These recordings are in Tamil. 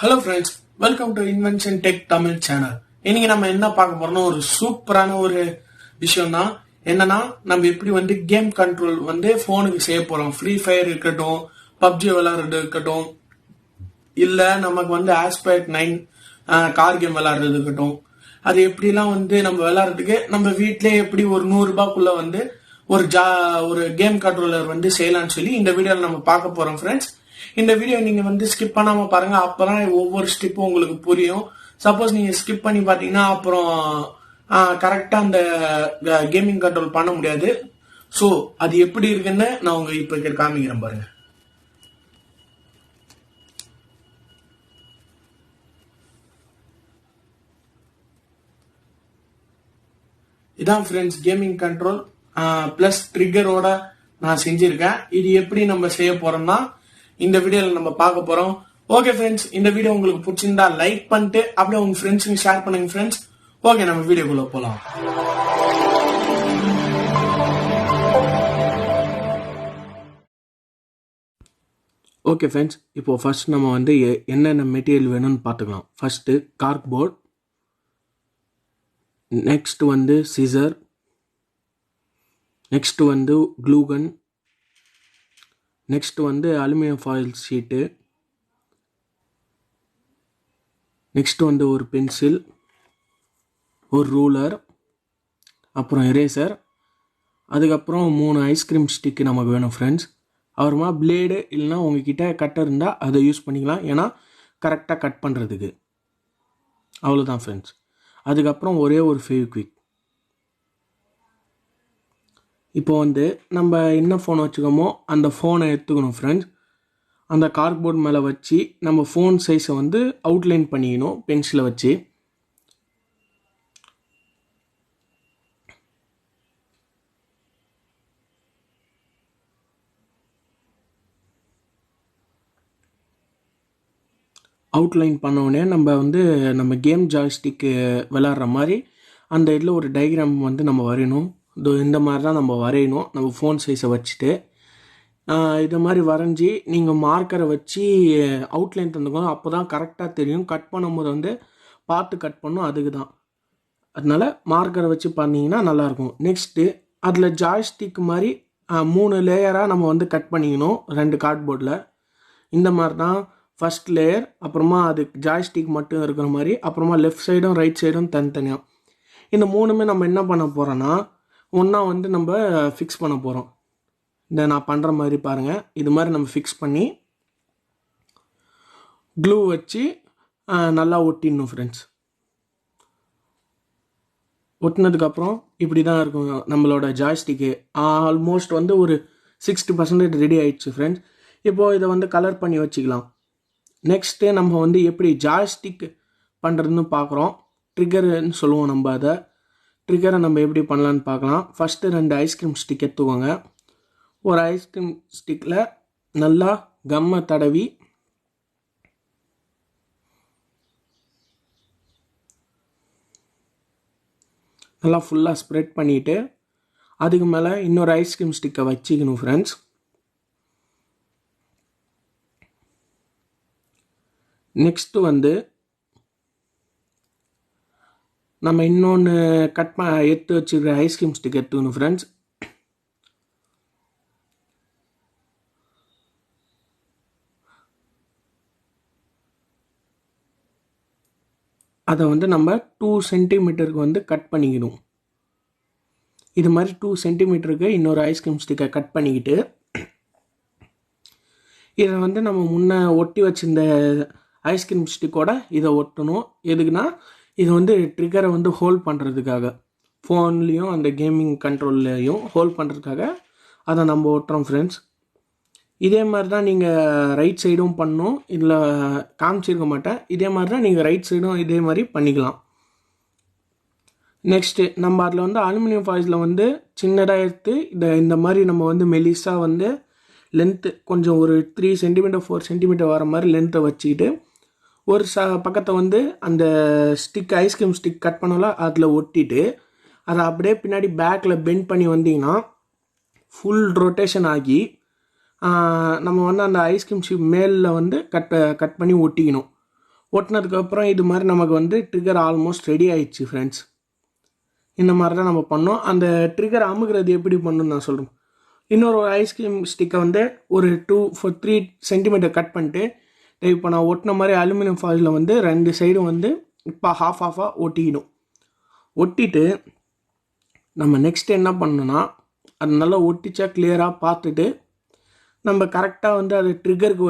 Hello friends, welcome to Invention Tech Tamil channel. இன்னைக்கு நம்ம என்ன பார்க்க போறோம்னா ஒரு சூப்பரான ஒரு விஷயம் தான். என்னன்னா நம்ம எப்படி வந்து கேம் கண்ட்ரோல் வந்து போனுக்கு செய்ய போறோம். ஃப்ரீ ஃபயர் இருக்கட்டும், பப்ஜி விளையாடுறது இருக்கட்டும், இல்ல நமக்கு வந்து ஆஸ்பெக்ட் 9 கார் கேம் விளையாடுறது இருக்கட்டும், அது எப்படிலாம் வந்து நம்ம விளையாடுறதுக்கு நம்ம வீட்லயே எப்படி ஒரு 100 ரூபாய்க்குள்ள வந்து ஒரு கேம் கண்ட்ரோலர் வந்து செய்யலாம்னு சொல்லி இந்த வீடியோல நம்ம பார்க்க போறோம் ஃப்ரெண்ட்ஸ். இந்த வீடியோ நீங்க வந்து ஸ்கிப் பண்ணாம பாருங்க, அப்பதான் ஒவ்வொரு ஸ்டெப்பும் உங்களுக்கு புரியும். சப்போஸ் நீங்க ஸ்கிப் பண்ணி பாத்தீங்கன்னா அப்புறம் கரெக்டா அந்த கேமிங் கண்ட்ரோல் பண்ண முடியாது. சோ அது எப்படி இருக்குன்னு நான் உங்க இப்ப காமிக்கிறேன் பாருங்க. இதான் ஃப்ரெண்ட்ஸ் கேமிங் கண்ட்ரோல் பிளஸ் ட்ரிகரோட நான் செஞ்சிருக்கேன். இது எப்படி நம்ம செய்ய போறோம்னா இந்த வீடியோல நம்ம பார்க்க போறோம். ஓகே ஃப்ரெண்ட்ஸ், இந்த வீடியோ உங்களுக்கு பிடிச்சிருந்தா லைக் பண்ணிட்டு அப்படியே உங்க ஃப்ரெண்ட்ஸுக்கு ஷேர் பண்ணுங்க ஃப்ரெண்ட்ஸ். ஓகே, நம்ம வீடியோக்குள்ள போலாம். ஓகே ஃப்ரெண்ட்ஸ், இப்போ ஃபர்ஸ்ட் நம்ம வந்து என்னென்ன மெட்டீரியல் வேணும்னு பார்த்துக்கலாம். ஃபர்ஸ்ட் கார்ட்போர்ட், நெக்ஸ்ட் வந்து சிசர், நெக்ஸ்ட் வந்து க்ளூகன், நெக்ஸ்ட் வந்து அலுமினியம் ஃபாயில் ஷீட்டு, நெக்ஸ்ட் வந்து ஒரு பென்சில், ஒரு ரூலர், அப்புறம் எரேசர், அதுக்கப்புறம் 3 ஐஸ்கிரீம் ஸ்டிக்கு நமக்கு வேணும் ஃப்ரெண்ட்ஸ். அப்புறமா பிளேடு இல்லைனா உங்ககிட்ட கட்டர் இருந்தால் அதை யூஸ் பண்ணிக்கலாம், ஏன்னா கரெக்டாக கட் பண்ணுறதுக்கு. அவ்வளோதான் ஃப்ரெண்ட்ஸ். அதுக்கப்புறம் ஒரே ஒரு ஃபெவிக்விக். இப்போ வந்து நம்ம என்ன ஃபோன் வச்சுக்கோமோ அந்த ஃபோனை எடுத்துக்கணும் ஃப்ரெண்ட்ஸ். அந்த கார்ட்போர்ட் மேலே வச்சு நம்ம ஃபோன் சைஸை வந்து அவுட்லைன் பண்ணிக்கணும் பென்சிலை வச்சு. அவுட்லைன் பண்ணோடனே நம்ம கேம் ஜாய்ஸ்டிக்கு விளாட்ற மாதிரி அந்த இதில் ஒரு டயக்ராம் வந்து நம்ம வரையணும். இந்த மாதிரி தான் நம்ம வரையணும், நம்ம ஃபோன் சைஸை வச்சுட்டு. இது மாதிரி வரைஞ்சி நீங்கள் மார்க்கரை வச்சு அவுட்லைன் தந்துக்கணும். அப்போ தான் கரெக்டாக தெரியும். கட் பண்ணும்போது வந்து பார்த்து கட் பண்ணணும், அதுக்கு தான். அதனால மார்க்கரை வச்சு பண்ணிங்கன்னா நல்லாயிருக்கும். நெக்ஸ்ட்டு அதில் ஜாய்ஸ்டிக் மாதிரி 3 லேயராக நம்ம வந்து கட் பண்ணிக்கணும் 2 கார்ட்போர்டில். இந்த மாதிரி தான் ஃபர்ஸ்ட் லேயர், அப்புறமா அது ஜாய்ஸ்டிக் மட்டும் இருக்கிற மாதிரி, அப்புறமா லெஃப்ட் சைடும் ரைட் சைடும் தனித்தனியாக. இந்த 3மே நம்ம என்ன பண்ண போகிறோன்னா ஒன்றா வந்து நம்ம ஃபிக்ஸ் பண்ண போகிறோம். இந்த நான் பண்ணுற மாதிரி பாருங்கள். இது மாதிரி நம்ம ஃபிக்ஸ் பண்ணி க்ளூ வச்சு நல்லா ஒட்டிடணும் ஃப்ரெண்ட்ஸ். ஒட்டினதுக்கப்புறம் இப்படி தான் இருக்கும் நம்மளோட ஜாய்ஸ்டிக்கு. ஆல்மோஸ்ட் வந்து ஒரு 60% ரெடி ஆயிடுச்சு ஃப்ரெண்ட்ஸ். இப்போது இதை வந்து கலர் பண்ணி வச்சுக்கலாம். நெக்ஸ்ட்டு நம்ம வந்து எப்படி ஜாய்ஸ்டிக் பண்ணுறதுன்னு பார்க்குறோம். ட்ரிகர்னு சொல்லுவோம் நம்ம அதை. ட்ரிகரை நம்ம எப்படி பண்ணலான்னு பார்க்கலாம். ஃபஸ்ட்டு 2 ஐஸ்கிரீம் ஸ்டிக் எடுத்துக்கோங்க. ஒரு ஐஸ்கிரீம் ஸ்டிக்கில் நல்லா கம்மை தடவி நல்லா ஃபுல்லாக ஸ்ப்ரெட் பண்ணிவிட்டு அதுக்கு மேலே இன்னொரு ஐஸ்கிரீம் ஸ்டிக்கை வச்சுக்கணும் ஃப்ரெண்ட்ஸ். நெக்ஸ்ட்டு வந்து நம்ம இன்னொன்று எடுத்து வச்சுக்கிற ஐஸ்கிரீம் ஸ்டிக் எடுத்துக்கணும் ஃப்ரெண்ட்ஸ். அதை வந்து நம்ம 2 சென்டிமீட்டருக்கு வந்து கட் பண்ணிக்கணும். இது மாதிரி 2 சென்டிமீட்டருக்கு இன்னொரு ஐஸ்கிரீம் ஸ்டிக்கை கட் பண்ணிக்கிட்டு இதை வந்து நம்ம முன்னே ஒட்டி வச்சிருந்த ஐஸ்கிரீம் ஸ்டிக்கோட இதை ஒட்டணும். எதுக்குன்னா இது வந்து ட்ரிகரை வந்து ஹோல்ட் பண்ணுறதுக்காக, ஃபோன்லேயும் அந்த கேமிங் கண்ட்ரோல்லையும் ஹோல்ட் பண்ணுறதுக்காக அதை நம்ம ஒட்டுறோம் ஃப்ரெண்ட்ஸ். இதே மாதிரி தான் நீங்கள் ரைட் சைடும் பண்ணணும். இதில் காமிச்சிருக்க மாட்டேன். இதே மாதிரி தான் நீங்கள் ரைட் சைடும் இதே மாதிரி பண்ணிக்கலாம். நெக்ஸ்ட்டு நம்ம அதில் வந்து அலுமினியம் ஃபாயிலில் வந்து சின்னதாக எடுத்து இந்த மாதிரி நம்ம வந்து மெலிசாக வந்து லென்த்து கொஞ்சம் ஒரு 3 சென்டிமீட்டர் 4 சென்டிமீட்டர் வர மாதிரி லென்த்தை வச்சுக்கிட்டு ஒரு பக்கத்தை வந்து அந்த ஸ்டிக் ஐஸ்கிரீம் ஸ்டிக் கட் பண்ணலாம் அதில் ஒட்டிட்டு அதை அப்படியே பின்னாடி பேக்கில் பெண்ட் பண்ணி வந்தீங்கன்னா ஃபுல் ரொட்டேஷன் ஆகி நம்ம வந்து அந்த ஐஸ்கிரீம் ஸ்டிக் மேலில் வந்து கட் பண்ணி ஒட்டிக்கணும். ஒட்டினதுக்கப்புறம் இது மாதிரி நமக்கு வந்து ட்ரிகர் ஆல்மோஸ்ட் ரெடி ஆயிடுச்சு ஃப்ரெண்ட்ஸ். இந்த மாதிரி தான் நம்ம பண்ணோம். அந்த ட்ரிகர் அமுகிறது எப்படி பண்ணணும்னு நான் சொல்கிறேன். இன்னொரு ஐஸ்கிரீம் ஸ்டிக்கை வந்து ஒரு 3 சென்டிமீட்டர் கட் பண்ணிட்டு இப்போ நான் ஒட்டின மாதிரி அலுமினியம் ஃபாயிலில் வந்து 2 சைடும் வந்து இப்போ ஹாஃபாக ஒட்டிக்கணும். ஒட்டிட்டு நம்ம நெக்ஸ்ட் என்ன பண்ணணும்னா அது நல்லா ஒட்டிச்சா கிளியராக பார்த்துட்டு நம்ம கரெக்டாக வந்து அது ட்ரிகருக்கு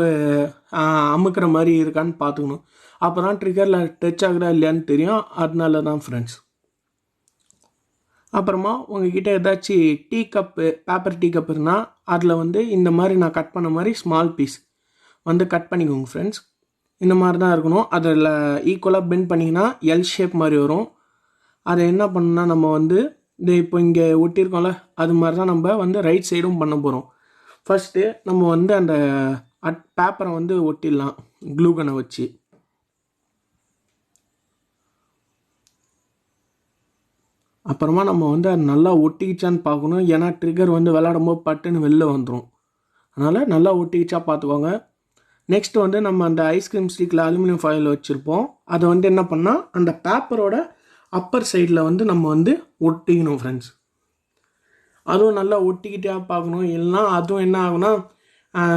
அமுக்கிற மாதிரி இருக்கான்னு பார்த்துக்கணும். அப்போ தான் ட்ரிகரில் டச் ஆகுதா இல்லையான்னு தெரியும். அதனால தான் ஃப்ரெண்ட்ஸ். அப்புறமா உங்ககிட்ட ஏதாச்சும் tea cup, paper tea cup இருந்தால் அதில் வந்து இந்த மாதிரி நான் கட் பண்ண மாதிரி ஸ்மால் பீஸ் வந்து கட் பண்ணிக்கோங்க ஃப்ரெண்ட்ஸ். இந்த மாதிரி தான் இருக்கணும். அதில் ஈக்குவலாக பெண்ட் பண்ணிங்கன்னா எல் ஷேப் மாதிரி வரும். அதை என்ன பண்ணணும்னா நம்ம வந்து இந்த இப்போ இங்கே ஒட்டியிருக்கோம்ல அது மாதிரி தான் நம்ம வந்து ரைட் சைடும் பண்ண போகிறோம். ஃபஸ்ட்டு நம்ம வந்து அந்த பேப்பரை வந்து ஒட்டிடலாம் க்ளூகனை வச்சு. அப்புறமா நம்ம வந்து அது நல்லா ஒட்டிக்கிச்சான்னு பார்க்கணும். ஏன்னா ட்ரிகர் வந்து விளையாடும்போது பட்டுன்னு வெளில வந்துடும். அதனால் நல்லா ஒட்டிக்கிச்சா பார்த்துக்கோங்க. நெக்ஸ்ட் வந்து நம்ம அந்த ஐஸ்கிரீம் ஸ்டிக்கில் அலுமினியம் ஃபாயில் வச்சுருப்போம். அதை வந்து என்ன பண்ணால் அந்த பேப்பரோட அப்பர் சைடில் வந்து நம்ம வந்து ஒட்டிக்கணும் ஃப்ரெண்ட்ஸ். அதுவும் நல்லா ஒட்டிக்கிட்டே பார்க்கணும். இல்லைனா அதுவும் என்ன ஆகுனா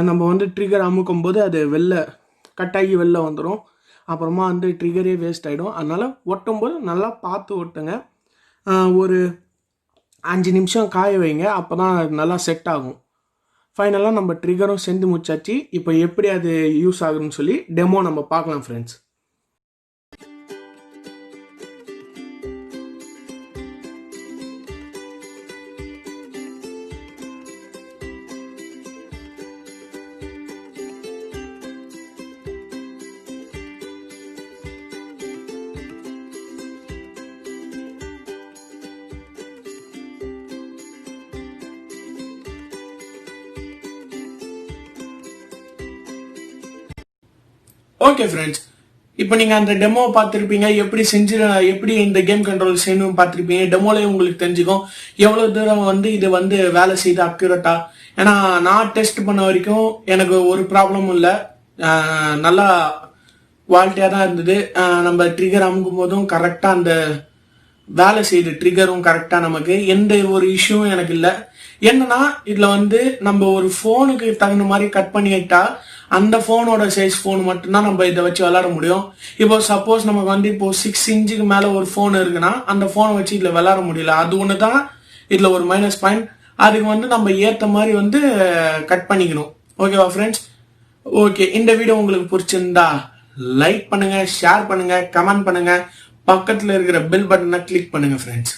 நம்ம வந்து ட்ரிகர் அமுக்கும் போது அது கட்டாகி வெளில வந்துடும். அப்புறமா வந்து ட்ரிகரே வேஸ்ட் ஆகிடும். அதனால் ஒட்டும்போது நல்லா பார்த்து ஒட்டுங்க. ஒரு 5 நிமிஷம் காய வைங்க. அப்போ தான் அது நல்லா செட் ஆகும். ஃபைனலாக நம்ம ட்ரிகரும் செஞ்சு முடிச்சாச்சு. இப்போ எப்படி அது யூஸ் ஆகுதுன்னு சொல்லி டெமோ நம்ம பார்க்கலாம் ஃப்ரெண்ட்ஸ். ஓகே ஃப்ரெண்ட்ஸ், இப்போ நீங்கள் அந்த டெமோ பார்த்துருப்பீங்க. எப்படி இந்த கேம் கண்ட்ரோல் செய்யணும் பார்த்துருப்பீங்க. டெமோலேயே உங்களுக்கு தெரிஞ்சுக்கும் எவ்வளோ தூரம் வந்து இது வந்து வேலை செய்து அக்யூரேட்டா. ஏன்னா நான் டெஸ்ட் பண்ண வரைக்கும் எனக்கு ஒரு ப்ராப்ளமும் இல்லை. நல்லா குவாலிட்டியாக தான் இருந்தது. நம்ம ட்ரிகர் அமுக்கும் போதும் கரெக்டாக அந்த வேலை செய்யுது. ட்ரிகரும் கரெக்டாக நமக்கு எந்த ஒரு இஷ்யூவும் எனக்கு இல்லை. என்னன்னா இதில் வந்து நம்ம ஒரு ஃபோனுக்கு தகுந்த மாதிரி கட் பண்ணிட்டா அந்த ஃபோனோட சைஸ் ஃபோன் மட்டும்தான் நம்ம இதை வச்சு விளையாட முடியும். இப்போ சப்போஸ் நமக்கு வந்து இப்போ 6 இன்ச்சுக்கு மேலே ஒரு ஃபோன் இருக்குன்னா அந்த ஃபோனை வச்சு இதில் விளையாட முடியல. அது ஒன்று தான் இதில் ஒரு மைனஸ் பாயிண்ட். அதுக்கு வந்து நம்ம ஏற்ற மாதிரி வந்து கட் பண்ணிக்கணும். ஓகேவா ஃப்ரெண்ட்ஸ்? ஓகே, இந்த வீடியோ உங்களுக்கு பிடிச்சிருந்தா லைக் பண்ணுங்க, ஷேர் பண்ணுங்க, கமெண்ட் பண்ணுங்க, பக்கத்தில் இருக்கிற பெல் பட்டனை கிளிக் பண்ணுங்க ஃப்ரெண்ட்ஸ்.